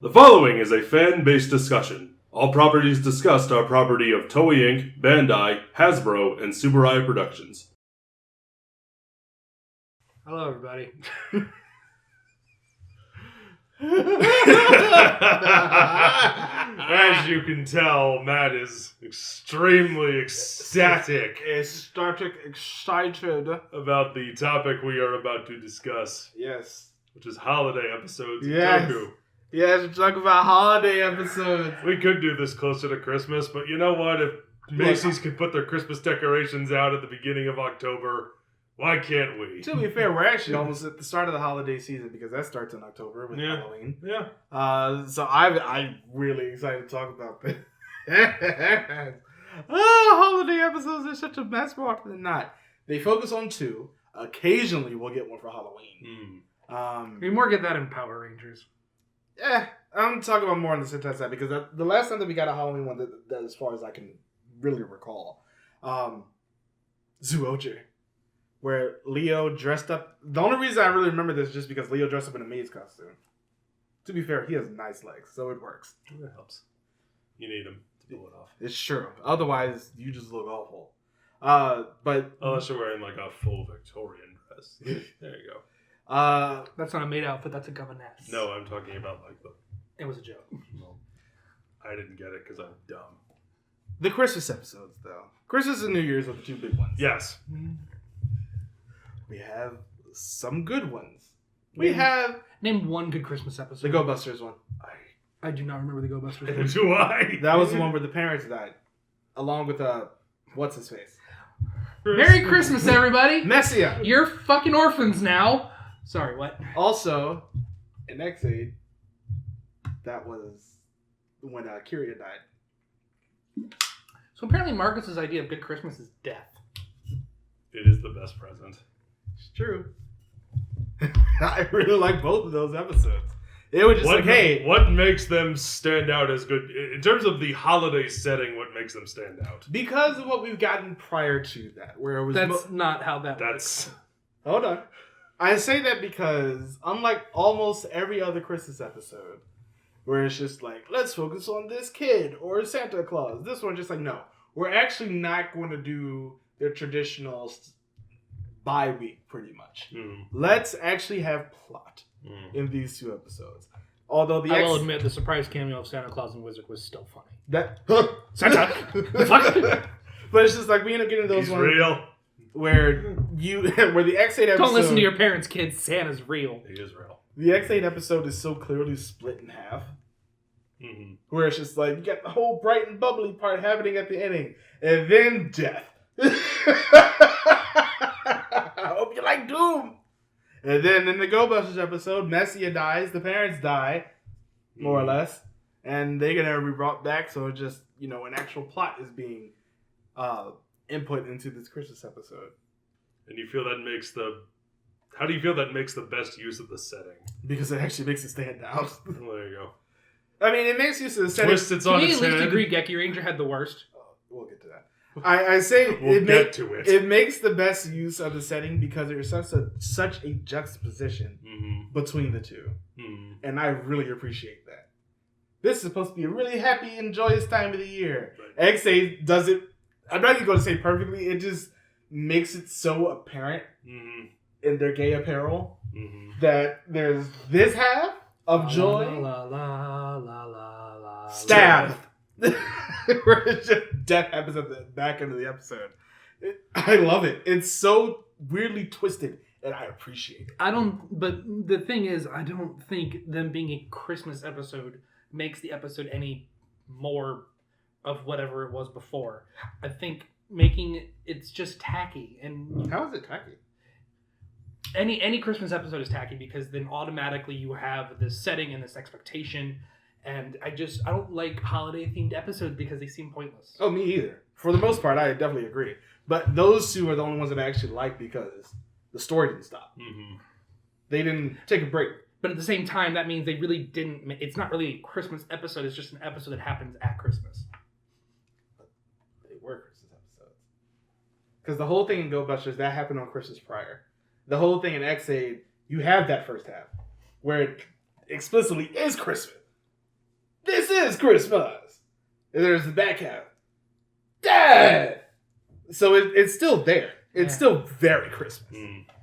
The following is a fan-based discussion. All properties discussed are property of Toei Inc., Bandai, Hasbro, and Subaru Productions. Hello, everybody. As you can tell, Matt is extremely ecstatic excited about the topic we are about to discuss, Yes. which is holiday episodes of Yes. Toku. Yes, we're talking about holiday episodes. We could do this closer to Christmas, but you know what? If Macy's could put their Christmas decorations out at the beginning of October, why can't we? To be fair, we're actually almost at the start of the holiday season because that starts in October with Halloween. Yeah. So I'm really excited to talk about this. Holiday episodes are such a mess more often than not. They focus on two. Occasionally, we'll get one for Halloween. We more get that in Power Rangers. I'm talking about more on the Sentai side because the last time that we got a Halloween one that as far as I can really recall, Zoocher, where Leo dressed up. The only reason I really remember this is just because Leo dressed up in a maid's costume. To be fair, he has nice legs, so it works. That helps. You need him to pull it off. It's true. Otherwise, you just look awful. But unless you're wearing like a full Victorian dress. There you go. That's not a maid outfit, that's a governess. No, I'm talking about like the... It was a joke. Well, I didn't get it because I'm dumb. The Christmas episodes, though. Christmas and New Year's are the two big ones. Yes. We have some good ones. We have... Name one good Christmas episode. The Go Busters one. I do not remember the Go Busters one. Do I? That was the one where the parents died. Along with, what's-his-face? Merry Christmas, everybody! Messia! You're fucking orphans now! Sorry, what? Also, in X-Aid, that was when Kyria died. So apparently Marcus's idea of good Christmas is death. It is the best present. It's true. I really like both of those episodes. It was just what makes them stand out as good in terms of the holiday setting? What makes them stand out? Because of what we've gotten prior to that, where it was. That's not how that works. Hold on. I say that because unlike almost every other Christmas episode, where it's just like, let's focus on this kid or Santa Claus. This one just like, no, we're actually not going to do the traditional bi-week, pretty much. Let's actually have plot in these two episodes. Although I will admit, the surprise cameo of Santa Claus and Wizard was still funny. Santa! But it's just like, we end up getting those He's ones real. where the X8 episode... Don't listen to your parents, kids. Santa's real. He is real. The X8 episode is so clearly split in half. Where it's just like, you got the whole bright and bubbly part happening at the ending. And then death. I hope you like Doom. And then in the Go Busters episode, Messia dies, the parents die, more or less. And they're going to be brought back, so it's just, an actual plot is being input into this Christmas episode. And you feel that makes how do you feel that makes the best use of the setting? Because it actually makes it stand out. Well, there you go. I mean, it makes use of the setting. Twist it's on its head. Can we at least agree Geki Ranger had the worst? We'll get to that. I say we'll get to it. It makes the best use of the setting because there's such a juxtaposition between the two. And I really appreciate that. This is supposed to be a really happy and joyous time of the year. Right. X8 does it, I'm not even going to say perfectly, it just makes it so apparent in their gay apparel that there's this half of joy. La la la la la. Stab. Where it's just death happens at the back end of the episode. I love it. It's so weirdly twisted, and I appreciate it. But the thing is, I don't think them being a Christmas episode makes the episode any more of whatever it was before. I think it's just tacky. And how is it tacky? Any Christmas episode is tacky because then automatically you have this setting and this expectation. And I don't like holiday-themed episodes because they seem pointless. Oh, me either. For the most part, I definitely agree. But those two are the only ones that I actually like because the story didn't stop. They didn't take a break. But at the same time, that means they really didn't... It's not really a Christmas episode. It's just an episode that happens at Christmas. But they were Christmas episodes. Because the whole thing in Go Busters, that happened on Christmas prior. The whole thing in X8, you have that first half. Where it explicitly is Christmas. this is Christmas. And there's the back half. Dad! So it's still there. It's still very Christmas.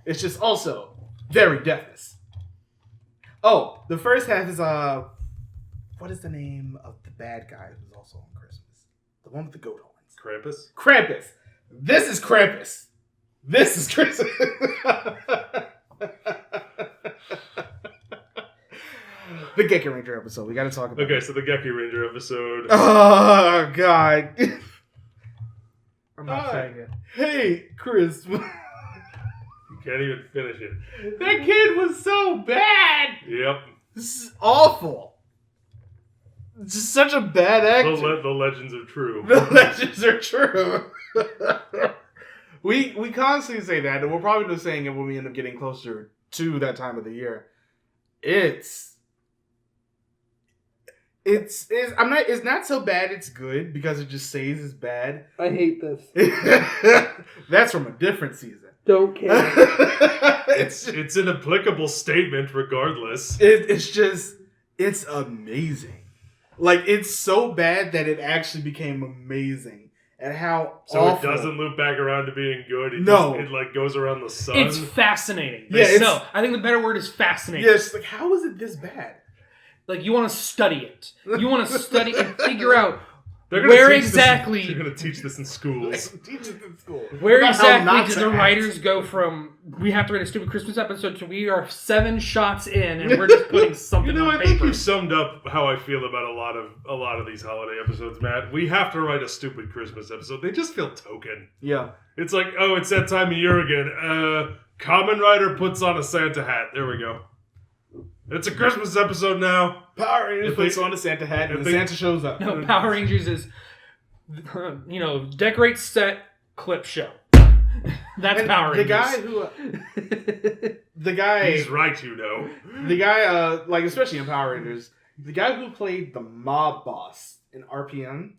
It's just also very deafness. Oh, the first half is what is the name of the bad guy who's also on Christmas? The one with the goat horns. Krampus? Krampus. This is Krampus. This is Christmas. The Geki Ranger episode. We got to talk about. Okay, so the Geki Ranger episode. Oh God. I'm not saying it. Hey, Chris. You can't even finish it. That kid was so bad. Yep. This is awful. Just such a bad actor. The legends are true. The legends are true. We constantly say that, and we'll probably be saying it when we end up getting closer to that time of the year. It's not so bad it's good because it just says it's bad. I hate this. That's from a different season. Don't care. It's an applicable statement regardless. It's amazing. Like, it's so bad that it actually became amazing. And how so awful. It doesn't loop back around to being good. It like goes around the sun. It's fascinating. Yeah, no, I think the better word is fascinating. Yes, like, how is it this bad? Like, you want to study it. You want to study and figure out They're where exactly... They're going to teach this in schools. Teach it in school. Where About exactly did the writers go from, we have to write a stupid Christmas episode, to we are 7 shots in and we're just putting something on I paper. think you summed up how I feel about a lot of these holiday episodes, Matt. We have to write a stupid Christmas episode. They just feel token. Yeah. It's like, oh, it's that time of year again. Kamen Rider puts on a Santa hat. There we go. It's a Christmas episode now. Power Rangers puts on the Santa hat and the Santa shows up. No, Power Rangers is, decorate set, clip show. That's and Power Rangers. The guy... He's right, The guy, especially in Power Rangers, the guy who played the mob boss in RPM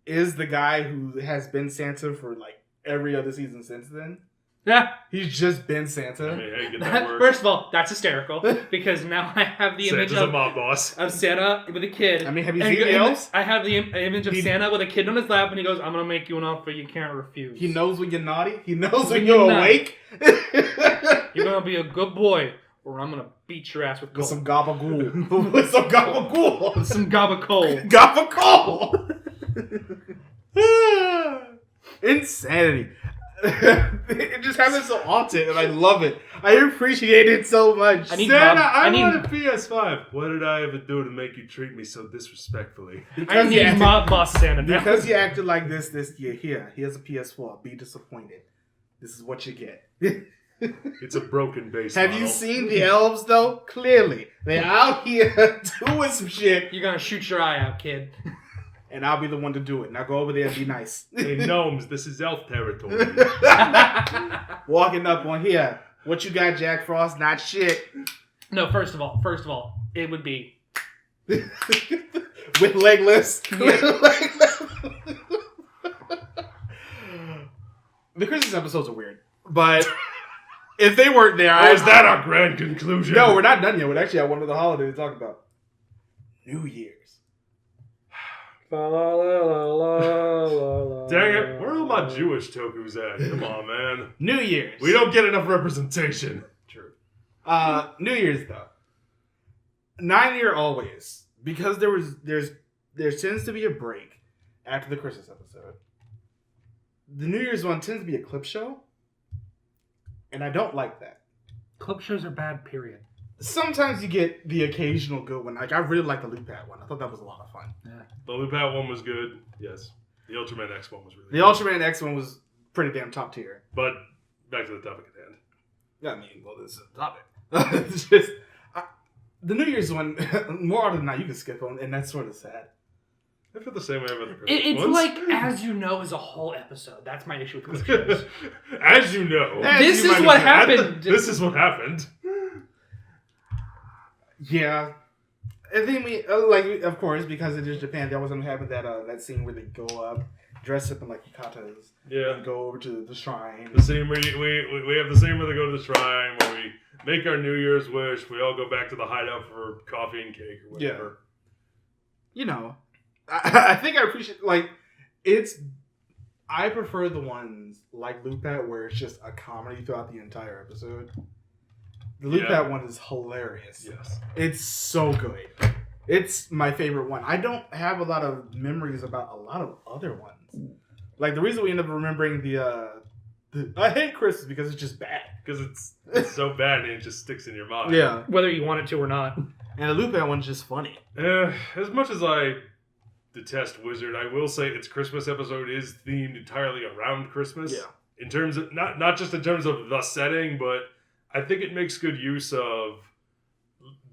is the guy who has been Santa for, every other season since then. Yeah. He's just been Santa. I mean, hey, get that word. First of all, that's hysterical because now I have the image Santa's a mob boss. of Santa with a kid. I mean, have you seen the elves? I have the image of Santa with a kid on his lap and he goes, I'm going to make you an offer you can't refuse. He knows when you're naughty. He knows when you're awake. You're going to be a good boy or I'm going to beat your ass with coal. With some gabagool. With some gabagool. With some gabacoal. Gabacoal. Insanity. It just happens so often, and I love it. I appreciate it so much. Santa, I want a PS5. What did I ever do to make you treat me so disrespectfully? I need mob boss Santa now. Because you acted like this year. Here's a PS4. Be disappointed. This is what you get. It's a broken base Have model. you seen the elves, though? Clearly. They're out here doing some shit. You're going to shoot your eye out, kid. And I'll be the one to do it. Now go over there and be nice. Hey, gnomes, this is elf territory. Walking up on here. What you got, Jack Frost? Not shit. No, first of all, it would be... With legless. The Christmas episodes are weird. But if they weren't there... Is that our grand conclusion? No, we're not done yet. We actually have one other holiday to talk about. New Year's. Dang it, where are all my Jewish tokus at? Come on, man. New Year's. We don't get enough representation. True. New Year's, though. 9-year always. Because there tends to be a break after the Christmas episode. The New Year's one tends to be a clip show. And I don't like that. Clip shows are bad, period. Sometimes you get the occasional good one. Like, I really like the Lupat one. I thought that was a lot of fun. Yeah. The Lupat one was good. Yes. The Ultraman X one was really good. The Ultraman X one was pretty damn top tier. But back to the topic at hand. I mean, well, this is the topic. It's just... the New Year's one, more often than not, you can skip on, and that's sort of sad. I feel the same way about the Christmas It's ones. like, as you know, is a whole episode. That's my issue with clip shows. As you know. This is what happened. This is what happened. Yeah. And then we, of course, because it is Japan, they always going to have that scene where they go up, dress up in like yukatas, and go over to the shrine. The scene where we have the scene where they go to the shrine, where we make our New Year's wish, we all go back to the hideout for coffee and cake or whatever. you know, I think I appreciate, like, I prefer the ones like Loop Pat where it's just a comedy throughout the entire episode. The Loop Pat one is hilarious. Yes. It's so good. It's my favorite one. I don't have a lot of memories about a lot of other ones. Like, the reason we end up remembering the I hate Christmas because it's just bad. Because it's so bad and it just sticks in your mind. Yeah. Whether you want it to or not. And the Loop Pat one's just funny. As much as I detest Wizard, I will say its Christmas episode is themed entirely around Christmas. Yeah. In terms of, not just in terms of the setting, but I think it makes good use of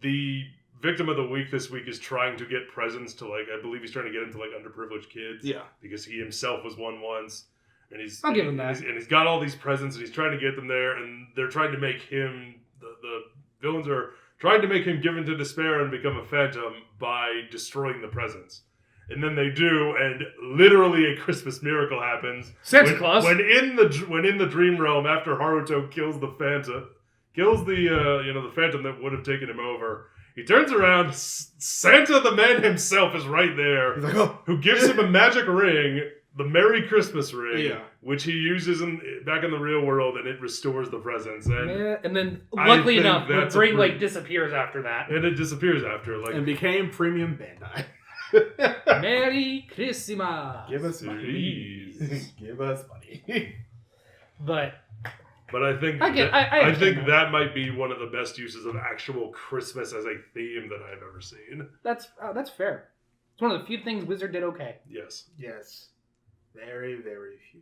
the victim of the week this week is trying to get presents to, like, I believe he's trying to get into, like, underprivileged kids. Yeah. Because he himself was one once. And I'll give him that. And he's got all these presents and he's trying to get them there, and they're trying to make him, the villains are trying to make him give into despair and become a phantom by destroying the presents. And then they do, and literally a Christmas miracle happens. Santa Claus. When in the dream realm, after Haruto kills the phantom, the phantom that would have taken him over, he turns around. Santa the man himself is right there, He's like, oh. who gives him a magic ring, the Merry Christmas ring, Yeah. which he uses back in the real world, and it restores the presents. And then, luckily think enough, the that's ring disappears after that. And it disappears after, like, And became Premium Bandai. Merry Christmas. Give us money. Please. Give us money. But I think I think that might be one of the best uses of actual Christmas as a theme that I've ever seen. that's fair. It's one of the few things Wizard did okay. Yes. Yes. Very, very few.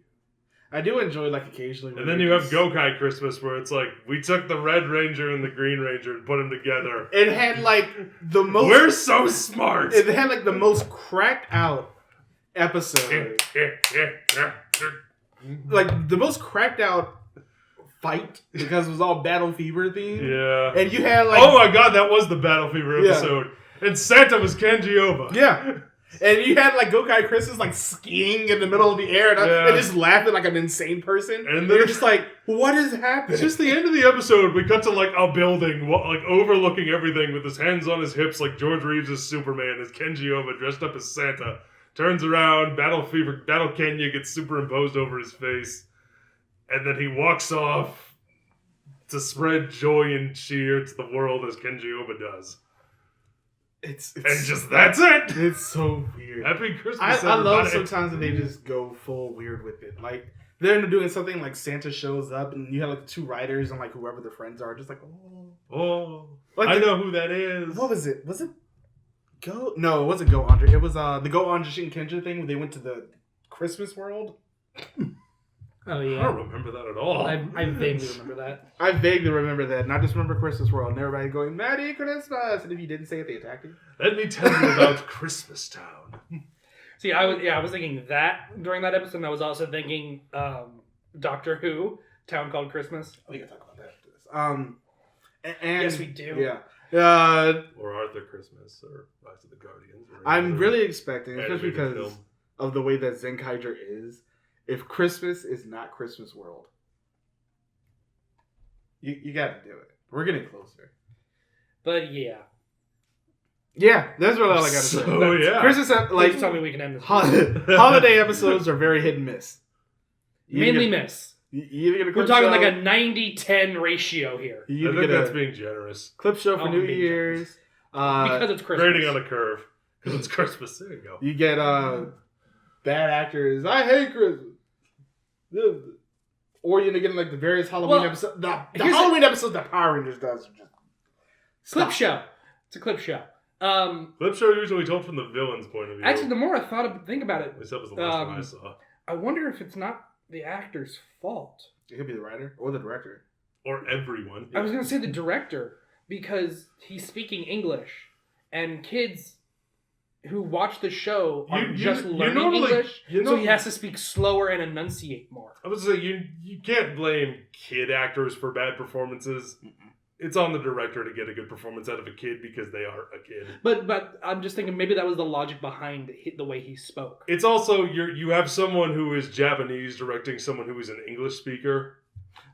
I do enjoy, like, occasionally. And then you have Gokai Christmas, where it's like, we took the Red Ranger and the Green Ranger and put them together. It had, like, the most... We're so smart! It had, like, the most cracked out episode. Like, the most cracked out fight, because it was all Battle Fever themed. Yeah. And you had, like... Oh my god, that was the Battle Fever episode. Yeah. And Santa was Kenji Oba. Yeah. And you had, like, Gokai Christmas, like, skiing in the middle of the air and just laughing like an insane person. And you're just like, what is happening? It's just the end of the episode. We cut to, like, a building, like, overlooking everything with his hands on his hips, like George Reeves as Superman, as Kenji Oba dressed up as Santa. Turns around, Battle Kenya gets superimposed over his face. And then he walks off to spread joy and cheer to the world as Kenji Oba does. It's and just that's it. It's so weird. Happy Christmas! I love sometimes that they just go full weird with it. Like, they're doing something like Santa shows up, and you have like two writers and like whoever their friends are, just like, like I know who that is. What was it? Was it Go? No, it wasn't Go Andre. It was the Go Andre Shinkenja thing where they went to the Christmas world. Oh yeah, I don't remember that at all. I vaguely remember that. I vaguely remember that, and I just remember Christmas World and everybody going Merry Christmas, and if you didn't say it, they attacked you. Let me tell you about Christmas Town. See, I was thinking that during that episode. And I was also thinking Doctor Who, Town Called Christmas. We can talk about that after this. And yes, we do. Yeah. Or Arthur Christmas, or Rise of the Guardians. I'm really expecting, especially because of the way that Zenkaiger is. If Christmas is not Christmas World, you got to do it. We're getting closer. But yeah. Yeah, that's really all I got to say. Oh, yeah. Christmas, Please tell me we can end this. Holiday episodes are very hit and miss. Mainly miss. We're talking like a 90-10 ratio here. I think that's being generous. Clip show for New Year's. Because it's Christmas. Grading on a curve. Because it's Christmas. There you go. You get bad actors. I hate Christmas. Or you're getting like the various Halloween episodes. The Halloween episodes that Power Rangers does. Clip show. It's a clip show. Clip show usually told from the villain's point of view. Actually, the more I think about it, that was the last one I saw. I wonder if it's not the actor's fault. It could be the writer or the director. Or everyone. I was going to say the director, because he's speaking English, and kids who watch the show are just learning English, so he has to speak slower and enunciate more. I would say you can't blame kid actors for bad performances. It's on the director to get a good performance out of a kid because they are a kid. But I'm just thinking maybe that was the logic behind the way he spoke. It's also you have someone who is Japanese directing someone who is an English speaker.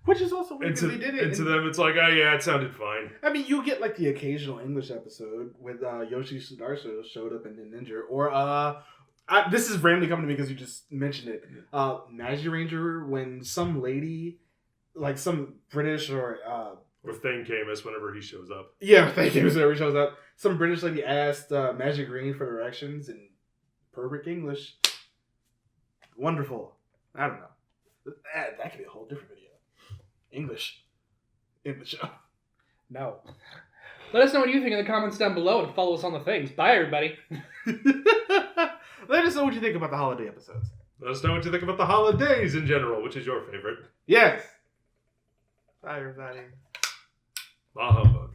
Which is also weird because they did it. And to them, it's like, oh yeah, it sounded fine. I mean, you get like the occasional English episode with Yoshi Sudarso showed up in the Ninja, or this is randomly coming to me because you just mentioned it. Magi Ranger, when some lady, like some British or Thane Camus, whenever he shows up. Yeah, thank you. Whenever he shows up, some British lady asked Magic Green for directions in perfect English. Wonderful. I don't know. That could be a whole different video. English in the show. No. Let us know what you think in the comments down below and follow us on the things. Bye, everybody. Let us know what you think about the holiday episodes. Let us know what you think about the holidays in general. Which is your favorite? Yes. Bye, everybody. Bah humbug.